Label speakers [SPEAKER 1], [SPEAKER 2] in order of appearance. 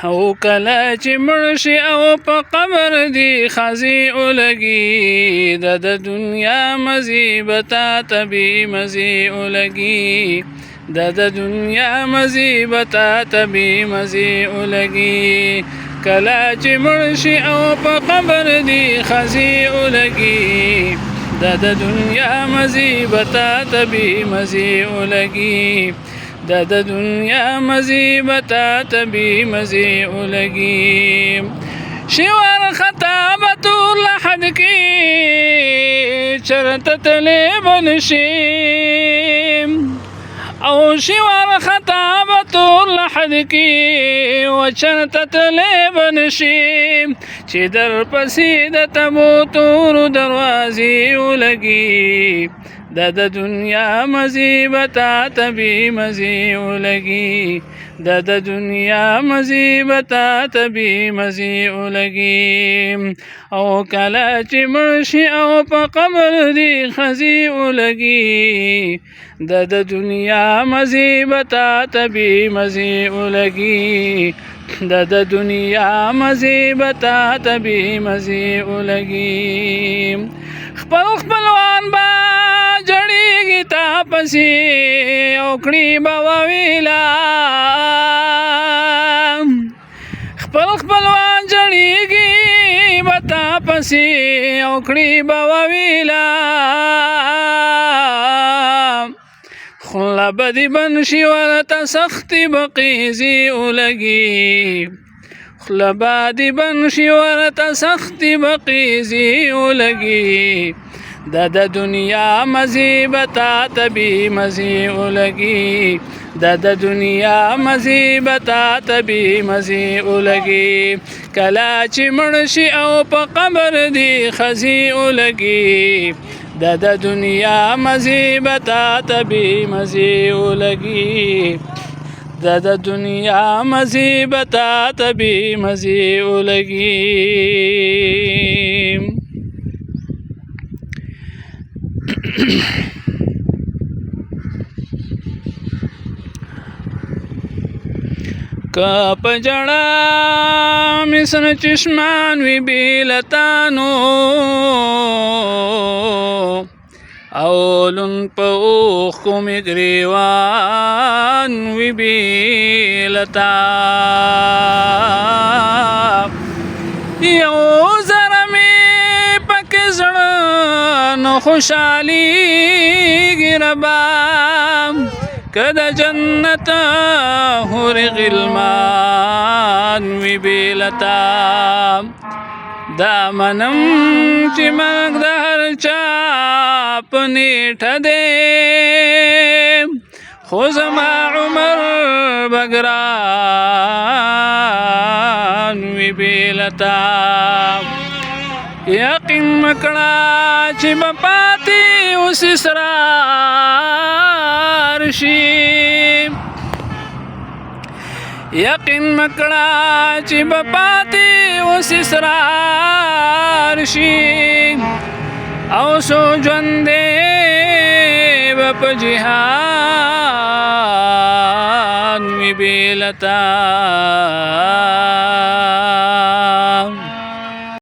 [SPEAKER 1] او کله چې مړ شي او په قبر دي خزي ولګي د دنیا مصیبته تبي مزي ولګي د دنیا مصیبته تبي مزي ولګي کله چې مړ شي او په قبر دي خزي ولګي د دنیا مصیبته تبي مزي ولګي د دنیا مصیبته تبي مزي ولګي شوار خطابت لحد کی چرته تلې بنشي او شوار خطابت لحد کی وچرته تلې بنشي چې در پسې د تبوتور دروازې ولګي د دنیا مصیبته تبي مزي ولګي د دنیا مصیبته تبي مزي ولګي او کله چې مړ شي او په قبر دي خزي ولګي د دنیا مصیبته تبي مزي ولګي د دنیا مصیبته تبي مزي ولګي خپلوان با جړېږي تا پسې او کړي به ویلا خپلوان جړېږي به تا پسې او کړي به ویلا خوله به دې بند شي ورته سختې به قیزې ولګي خوله به دې بند شي ورته سختې به قیزې ولګي د دنیا مصیبته تبي مزي ولګي د دنیا مصیبته تبي مزي ولګي کله چې مړ شي او په قبر دي خزي ولګي د دنیا مصیبته تبي مزي ولګي د دنیا مصیبته تبي مزي ولګي که په جړا مې سره چشمان وي بیلتانو او لون په اوښکو مې ګریوان وي بیلتا یو ذره مې پکې زړه نو خوشحالېږي ربا که د جنت حور غلمان وي بیلتا دا منم چې مرګ د هر چا په نیټه دی خو زما عمر به ګران وي بیلتا یقین مکړه چې به پاتې اوس اسرار شي یقین مکړه چې به پاتې اوس اسرار شي او سو ژوندې به په جهان وي بیلتا